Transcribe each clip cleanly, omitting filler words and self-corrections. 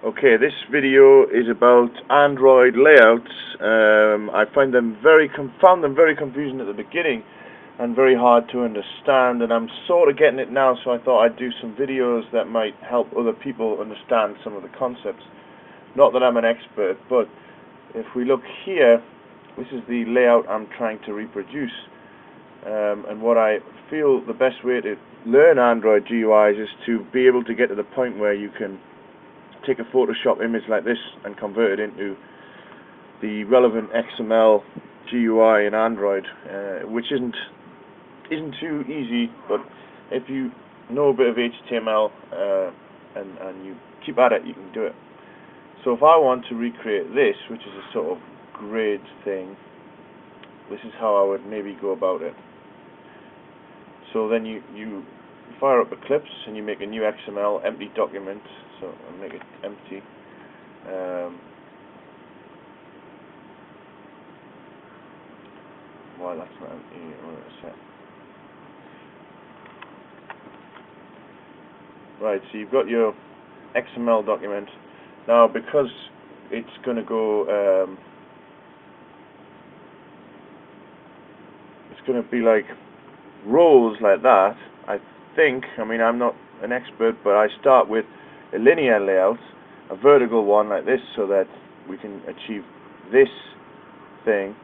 Okay, this video is about Android layouts. I found them very confusing at the beginning and very hard to understand, and I'm sort of getting it now, so I thought I'd do some videos that might help other people understand some of the concepts. Not that I'm an expert, but if we look here, this is the layout I'm trying to reproduce, and what I feel the best way to learn Android GUIs is to be able to get to the point where you can take a Photoshop image like this and convert it into the relevant XML GUI in Android, which isn't too easy, but if you know a bit of HTML and you keep at it, you can do it. So if I want to recreate this, which is a sort of grid thing, this is how I would maybe go about it. So then you fire up Eclipse and you make a new XML empty document. So I'll make it empty. Why that's not empty? Right, so you've got your XML document. Now, because it's going to go, it's going to be like rows like that. I mean, I'm not an expert, but I start with a linear layout, a vertical one like this, so that we can achieve this thing,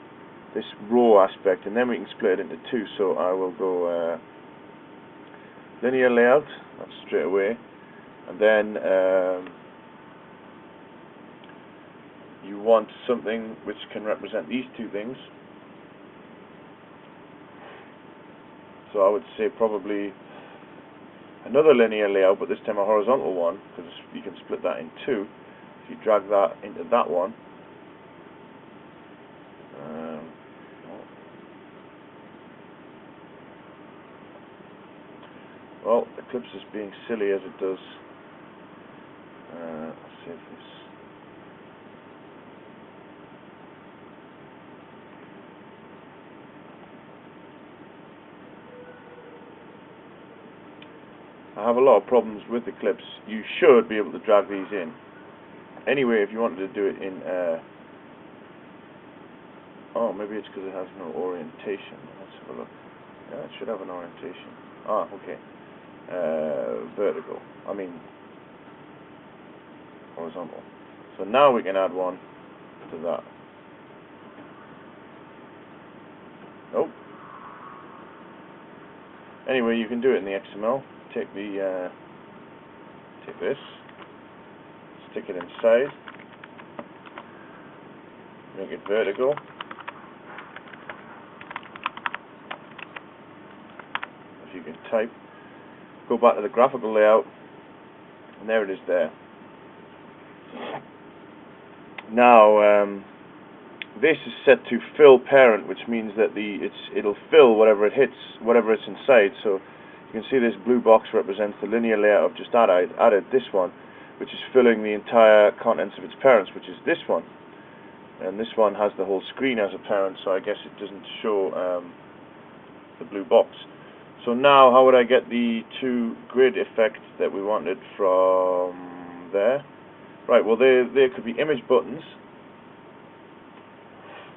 this row aspect, and then we can split it into two. So I will go linear layout, that's straight away, and then you want something which can represent these two things. So I would say probably another linear layout, but this time a horizontal one, because you can split that in two. If you drag that into that one, well, Eclipse is being silly as it does. Let's see if this. I have a lot of problems with Eclipse. You should be able to drag these in. Anyway, if you wanted to do it in, oh, maybe it's because it has no orientation. Let's have a look. Yeah, it should have an orientation. Ah, okay. Vertical. I mean, horizontal. So now we can add one to that. Nope. Anyway, you can do it in the XML. Take this, stick it inside, make it vertical. If you can type, go back to the graphical layout, and there it is there. Now, this is set to fill parent, which means that it'll fill whatever it hits, whatever it's inside. So you can see this blue box represents the linear layout I've just added this one, which is filling the entire contents of its parents, which is this one. And this one has the whole screen as a parent, so I guess it doesn't show the blue box. So now, how would I get the two grid effects that we wanted from there? Right, well, there could be image buttons.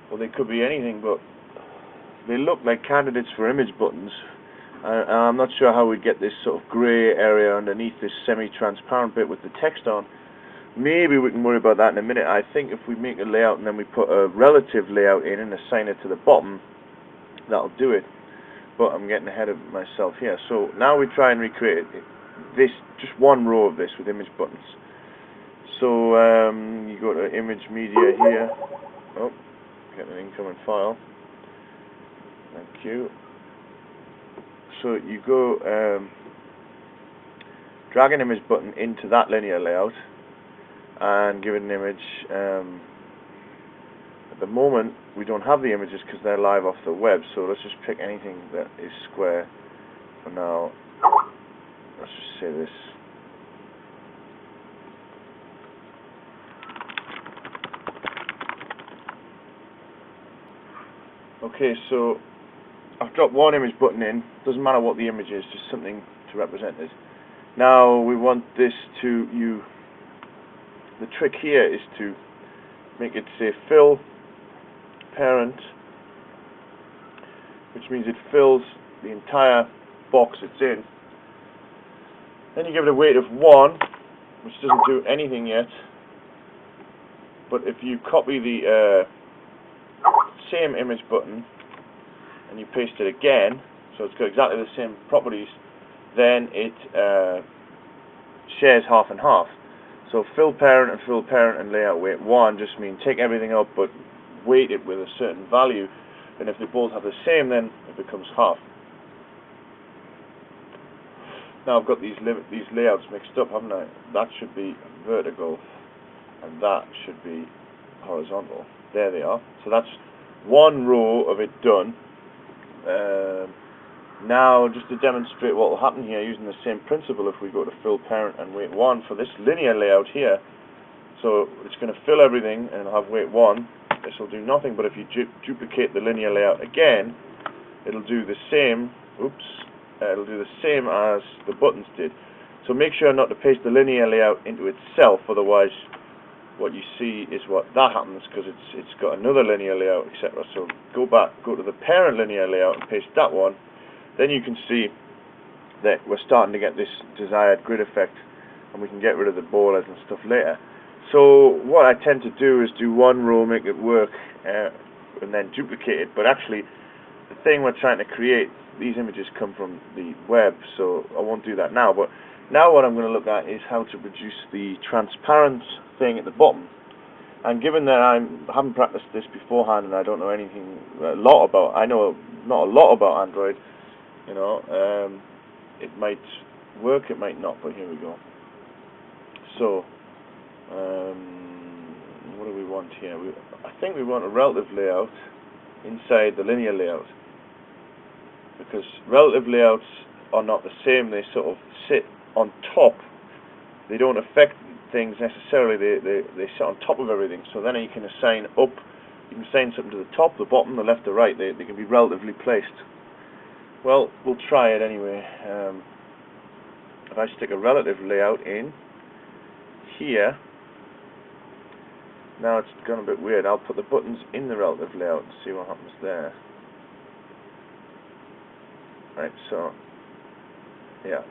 Well, they could be anything, but they look like candidates for image buttons. I'm not sure how we'd get this sort of grey area underneath this semi-transparent bit with the text on. Maybe we can worry about that in a minute. I think if we make a layout and then we put a relative layout in and assign it to the bottom, that'll do it. But I'm getting ahead of myself here. So now we try and recreate this, just one row of this with image buttons. So you go to image media here. Oh, get an incoming file. Thank you. So you go drag an image button into that linear layout and give it an image. At the moment we don't have the images because they're live off the web, so let's just pick anything that is square for now. Let's just say this. Okay, so I've dropped one image button in. Doesn't matter what the image is, just something to represent this. Now we want this to the trick here is to make it say fill parent, which means it fills the entire box it's in. Then you give it a weight of 1, which doesn't do anything yet. But if you copy the same image button and you paste it again, so it's got exactly the same properties, then it shares half and half. So fill parent and layout weight 1 just mean take everything up but weight it with a certain value, and if they both have the same, then it becomes half. Now I've got these layouts mixed up, haven't I? That should be vertical and that should be horizontal. There they are. So that's one row of it done. Now, just to demonstrate what will happen here, using the same principle, if we go to fill parent and weight 1 for this linear layout here, so it's going to fill everything and have weight 1. This will do nothing, but if you duplicate the linear layout again, it'll do the same. It'll do the same as the buttons did. So make sure not to paste the linear layout into itself, otherwise what you see is what that happens, because it's got another linear layout, etc. So go to the parent linear layout and paste that one. Then you can see that we're starting to get this desired grid effect, and we can get rid of the borders and stuff later. So what I tend to do is do one row, make it work, and then duplicate it. But actually, the thing we're trying to create, these images come from the web, so I won't do that now. But now what I'm going to look at is how to produce the transparent thing at the bottom. And given that I haven't practiced this beforehand and I don't know I know not a lot about Android, you know, it might work, it might not, but here we go. So, what do we want here? I think we want a relative layout inside the linear layout, because relative layouts are not the same. They sort of sit on top. They don't affect things necessarily. They sit on top of everything. So then you can assign up. You can assign something to the top, the bottom, the left, the right. They can be relatively placed. Well, we'll try it anyway. If I stick a relative layout in here, now it's gone a bit weird. I'll put the buttons in the relative layout and see what happens there. Right, so yeah.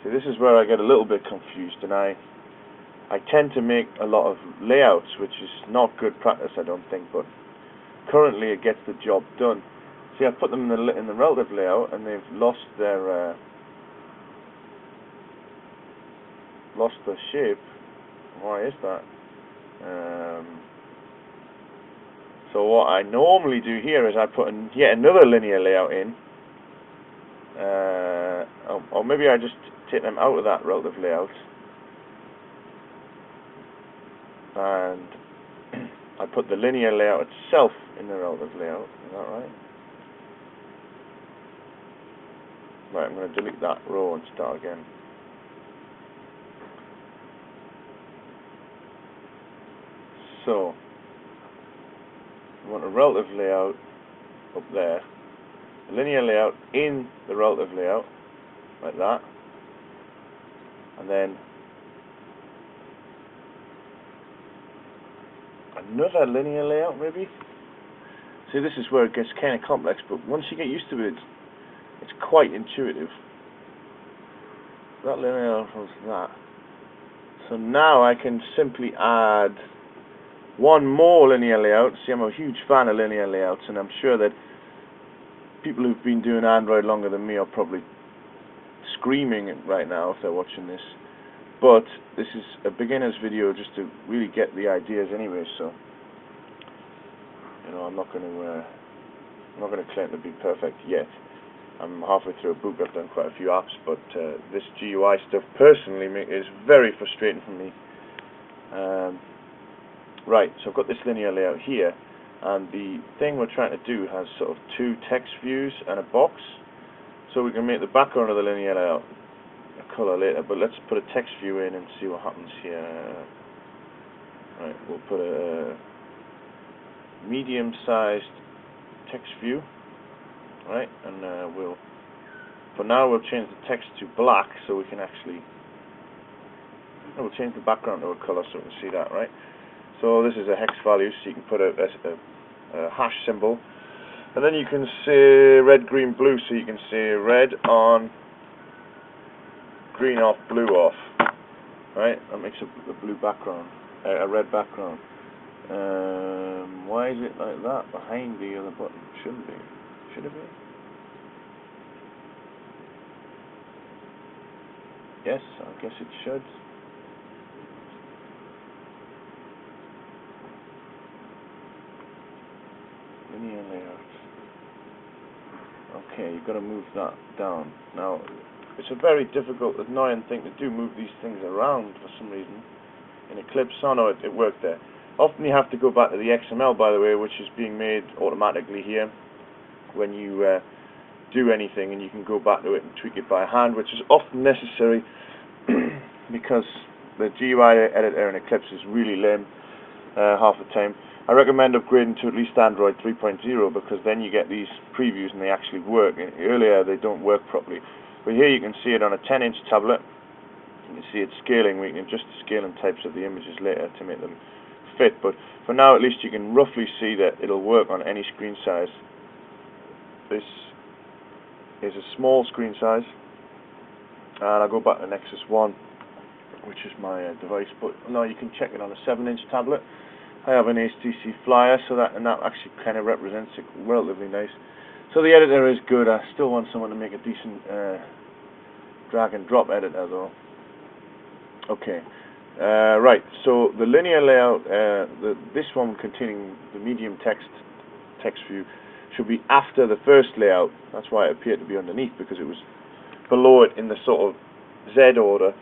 So this is where I get a little bit confused, and I tend to make a lot of layouts, which is not good practice, I don't think, but currently it gets the job done. See, I put them in the relative layout, and they've lost their shape. Why is that? So what I normally do here is I put yet another linear layout in, or maybe I just take them out of that relative layout, and I put the linear layout itself in the relative layout. Is that right? Right, I'm going to delete that row and start again. So, we want a relative layout up there, a linear layout in the relative layout, like that, and then another linear layout maybe? See, this is where it gets kind of complex, but once you get used to it, it's quite intuitive. That linear layout was that. So now I can simply add one more linear layout. See, I'm a huge fan of linear layouts, and I'm sure that people who've been doing Android longer than me are probably screaming right now if they're watching this. But this is a beginner's video just to really get the ideas anyway, so you know, I'm not going to claim to be perfect yet. I'm halfway through a book. I've done quite a few apps, but this GUI stuff personally is very frustrating for me. Right, so I've got this linear layout here, and the thing we're trying to do has sort of two text views and a box. So we can make the background of the linear layout a color later, but let's put a text view in and see what happens here. Right, we'll put a medium-sized text view. Right, and for now we'll change the text to black so we can actually And we'll change the background to a color so we can see that, right? So this is a hex value, so you can put a hash symbol. And then you can say red, green, blue, so you can say red on, green off, blue off. Right? That makes a blue background, a red background. Why is it like that behind the other button? Shouldn't be. Should it be? Yes, I guess it should. Linear layout. Okay, you've got to move that down. Now, it's a very difficult, annoying thing to do, move these things around for some reason. In Eclipse, oh no, it worked there. Often you have to go back to the XML, by the way, which is being made automatically here when you do anything, and you can go back to it and tweak it by hand, which is often necessary because the GUI editor in Eclipse is really lame half the time. I recommend upgrading to at least Android 3.0 because then you get these previews and they actually work. Earlier they don't work properly. But here you can see it on a 10-inch tablet. You can see it scaling. We can adjust the scaling types of the images later to make them fit. But for now at least you can roughly see that it'll work on any screen size. This is a small screen size. And I'll go back to Nexus 1, which is my device. But no, you can check it on a 7-inch tablet. I have an HTC Flyer, so that actually kind of represents it relatively nice. So the editor is good. I still want someone to make a decent drag and drop editor, though. Okay, right. So the linear layout, this one containing the medium text view, should be after the first layout. That's why it appeared to be underneath, because it was below it in the sort of Z order.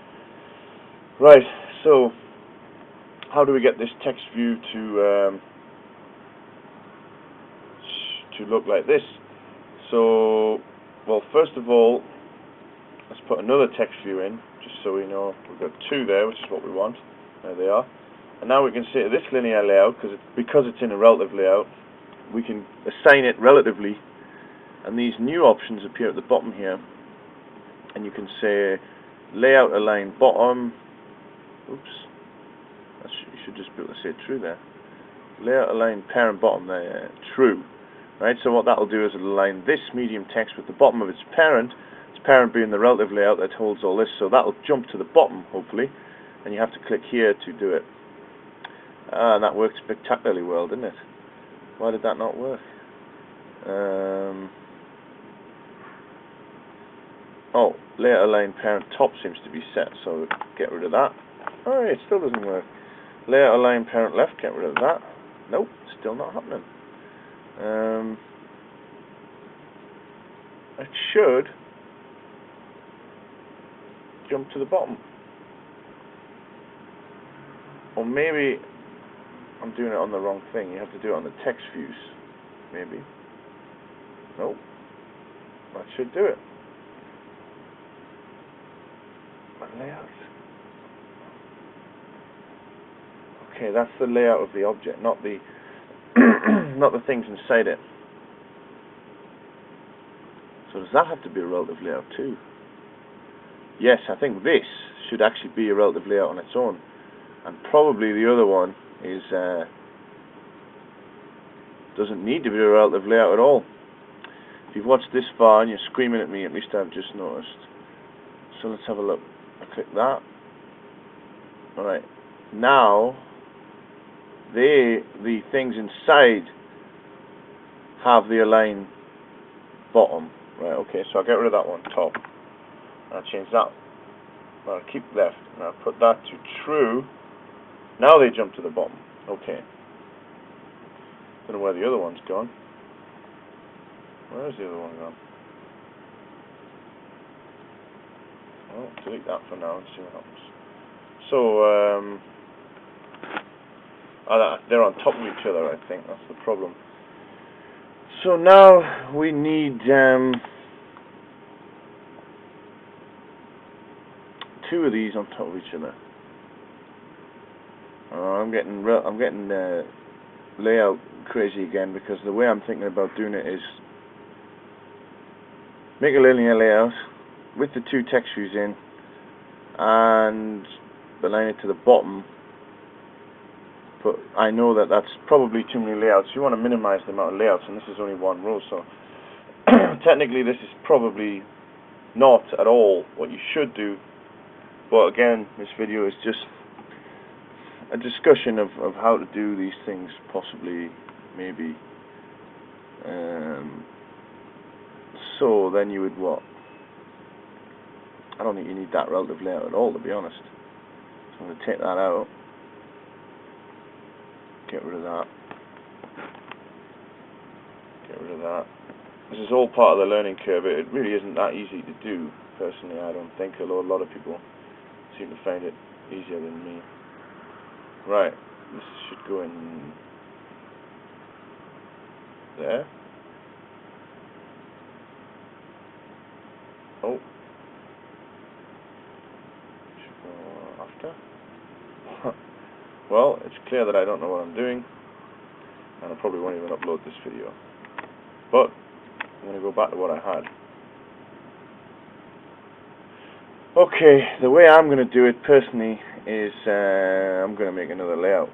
Right. So how do we get this text view to look like this? So, well, first of all, let's put another text view in, just so we know we've got two there, which is what we want. There they are. And now we can say to this linear layout, because it's in a relative layout, we can assign it relatively, and these new options appear at the bottom here. And you can say layout align bottom. Oops. You should just be able to say true there. Layout align parent bottom there, true. Right, so what that'll do is it'll align this medium text with the bottom of its parent being the relative layout that holds all this, so that'll jump to the bottom, hopefully, and you have to click here to do it. And that worked spectacularly well, didn't it? Why did that not work? Oh, layout align parent top seems to be set, so get rid of that. Oh, it still doesn't work. Layout align parent left, get rid of that. Nope, still not happening. It should jump to the bottom. Or maybe I'm doing it on the wrong thing. You have to do it on the text views. Maybe. Nope. That should do it. Layout. Okay, that's the layout of the object, not the not the things inside it. So does that have to be a relative layout too? Yes, I think this should actually be a relative layout on its own, and probably the other one is doesn't need to be a relative layout at all. If you've watched this far and you're screaming at me, at least I've just noticed. So let's have a look. I click that. Alright. Now the things inside have the align bottom. Right, okay, so I'll get rid of that one, top. I'll change that. I'll keep left. And I'll put that to true. Now they jump to the bottom. Okay. Don't know where the other one's gone. Where's the other one gone? Well, delete that for now and see what happens. So, they're on top of each other, I think. That's the problem. So now we need two of these on top of each other. I'm getting layout crazy again, because the way I'm thinking about doing it is make a linear layout with the two text views in, and align it to the bottom, but I know that that's probably too many layouts. You want to minimize the amount of layouts, and this is only one row, so technically this is probably not at all what you should do. But again, this video is just a discussion of how to do these things, possibly, maybe. So then you would what? I don't think you need that relative layout at all, to be honest. So I'm going to take that out. Get rid of that. Get rid of that. This is all part of the learning curve. It really isn't that easy to do, personally, I don't think, although a lot of people seem to find it easier than me. Right, this should go in there. Oh. Should go after. Well, it's clear that I don't know what I'm doing, and I probably won't even upload this video. But I'm going to go back to what I had. Okay, the way I'm going to do it personally is I'm going to make another layout.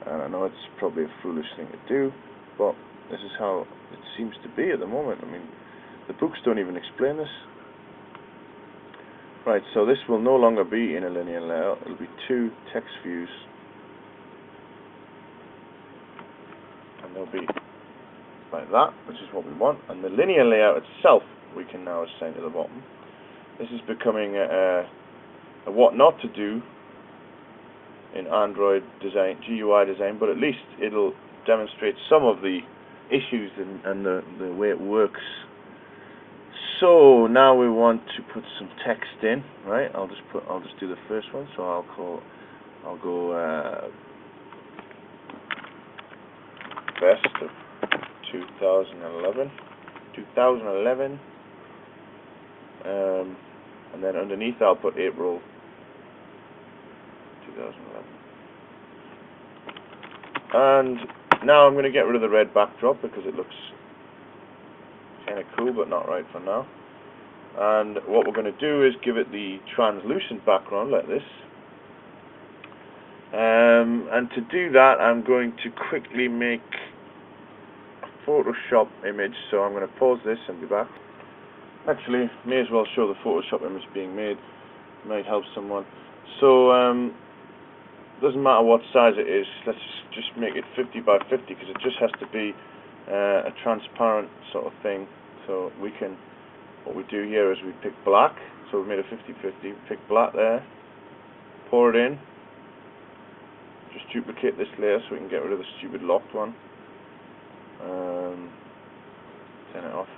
And I know it's probably a foolish thing to do, but this is how it seems to be at the moment. I mean, the books don't even explain this. Right, so this will no longer be in a linear layout. It'll be two text views. And they'll be like that, which is what we want. And the linear layout itself we can now assign to the bottom. This is becoming a what not to do in Android design, GUI design, but at least it'll demonstrate some of the issues and the way it works. So now we want to put some text in, right? I'll just do the first one. So I'll go best of 2011, and then underneath I'll put April 2011. And now I'm going to get rid of the red backdrop because it looks kind of cool, but not right for now. And what we're going to do is give it the translucent background like this. And to do that, I'm going to quickly make a Photoshop image. So I'm going to pause this and be back. Actually, may as well show the Photoshop image being made. It might help someone. So doesn't matter what size it is. Let's just make it 50 by 50 because it just has to be a transparent sort of thing. So we can, what we do here is we pick black. So we made a 50-50. Pick black there. Pour it in. Just duplicate this layer so we can get rid of the stupid locked one. Turn it off.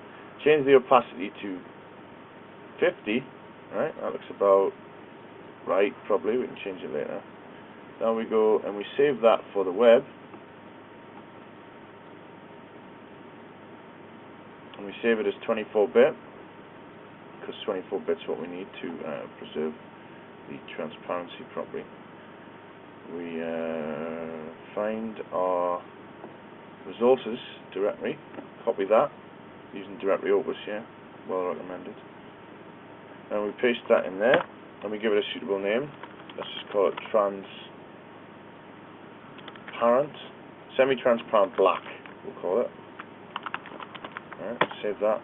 Change the opacity to 50. Right, that looks about right. Probably we can change it later. Now we go and we save that for the web. And we save it as 24-bit because 24-bit is what we need to preserve the transparency properly. We find our resources directory, copy that, using directory opus here, well recommended. And we paste that in there, and we give it a suitable name. Let's just call it transparent, semi-transparent black, we'll call it. Alright, save that.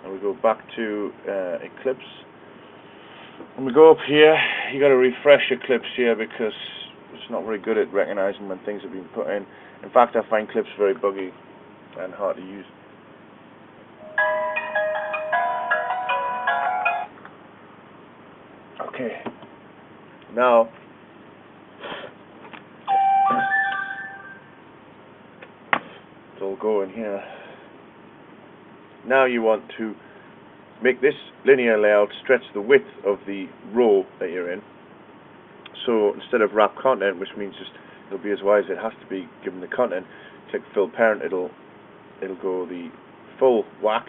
And we go back to Eclipse. And we go up here, you got to refresh Eclipse here because it's not very good at recognizing when things have been put in. In fact, I find Eclipse very buggy and hard to use. Okay, now it's all going here. Now you want to make this linear layout stretch the width of the row that you're in. So instead of wrap content, which means just it'll be as wide as it has to be given the content, click fill parent, it'll go the full whack.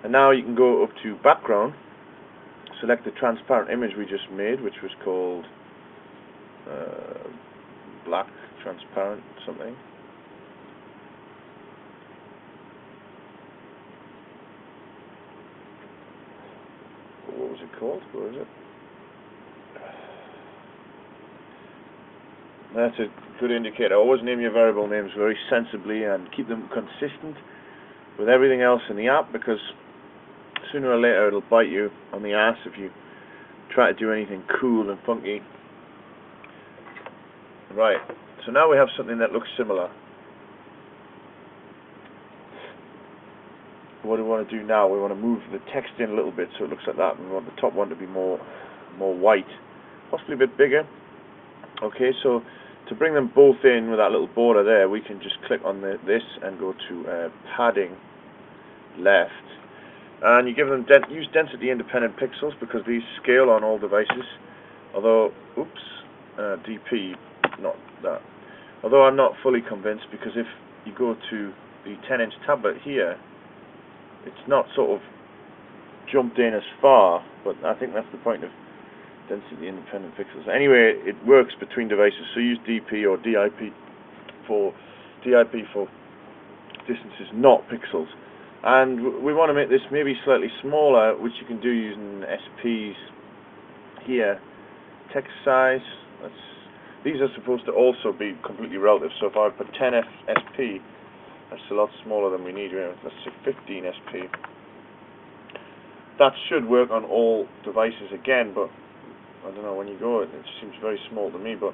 And now you can go up to background, select the transparent image we just made, which was called black transparent something. What was it called? What was it? That's a good indicator. Always name your variable names very sensibly and keep them consistent with everything else in the app, because sooner or later it'll bite you on the ass if you try to do anything cool and funky. Right, so now we have something that looks similar. What do we want to do now? We want to move the text in a little bit so it looks like that. We want the top one to be more white, possibly a bit bigger. Okay, so to bring them both in with that little border there, we can just click on this and go to padding left, and you give them use density independent pixels because these scale on all devices. Although, DP, not that. Although I'm not fully convinced, because if you go to the 10-inch tablet here, it's not sort of jumped in as far, but I think that's the point of density independent pixels. Anyway, it works between devices, so use DP or DIP for distances, not pixels. And we want to make this maybe slightly smaller, which you can do using SPs here. Text size, these are supposed to also be completely relative, so if I put 10 SP, that's a lot smaller than we need. Let's say 15 SP. That should work on all devices again, but I don't know, when you go, it seems very small to me, but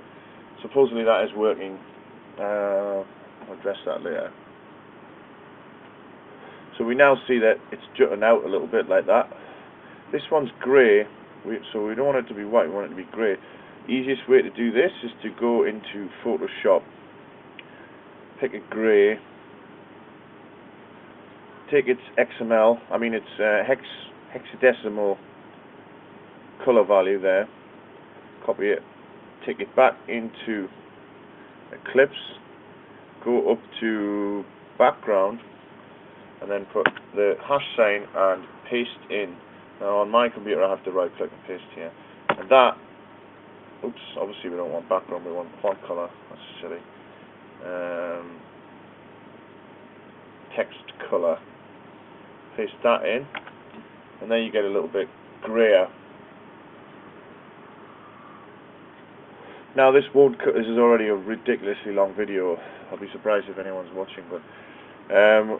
supposedly that is working. I'll address that later. So we now see that it's jutting out a little bit like that. This one's grey, so we don't want it to be white, we want it to be grey. Easiest way to do this is to go into Photoshop, pick a grey, take its XML, its hexadecimal color value there, copy it, take it back into Eclipse, go up to background, and then put the hash sign and paste in. Now on my computer I have to right click and paste here. And that, obviously we don't want background, we want font color, that's silly. Text color, paste that in, and then you get a little bit grayer. Now this won't cut, this is already a ridiculously long video, I'll be surprised if anyone's watching, but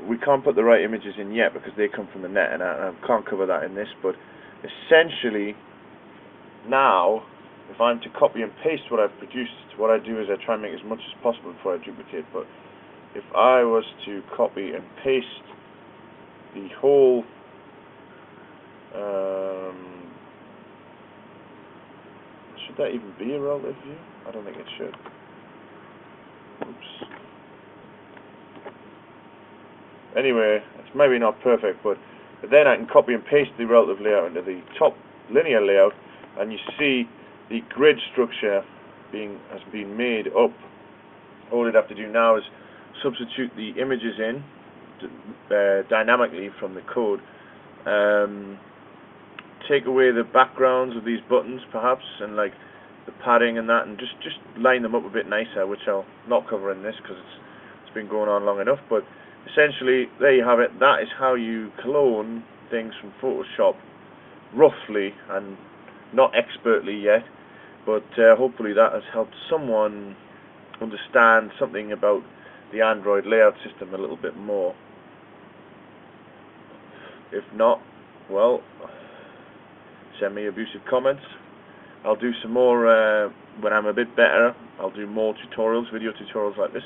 we can't put the right images in yet because they come from the net, and I can't cover that in this, but essentially now if I'm to copy and paste what I've produced, what I do is I try and make as much as possible before I duplicate. But if I was to copy and paste the whole should that even be a relative view? I don't think it should. Anyway, it's maybe not perfect, but then I can copy and paste the relative layout into the top linear layout, and you see the grid structure has been made up. All you'd have to do now is substitute the images in dynamically from the code, take away the backgrounds of these buttons perhaps, and like the padding and that, and just line them up a bit nicer, which I'll not cover in this because it's been going on long enough. But essentially, there you have it. That is how you clone things from Photoshop, roughly, and not expertly yet, but hopefully that has helped someone understand something about the Android layout system a little bit more. If not, well, send me abusive comments. I'll do some more when I'm a bit better. I'll do more tutorials, video tutorials like this,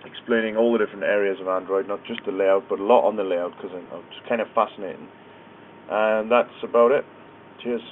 explaining all the different areas of Android, not just the layout, but a lot on the layout, because it's kind of fascinating. And that's about it. Cheers.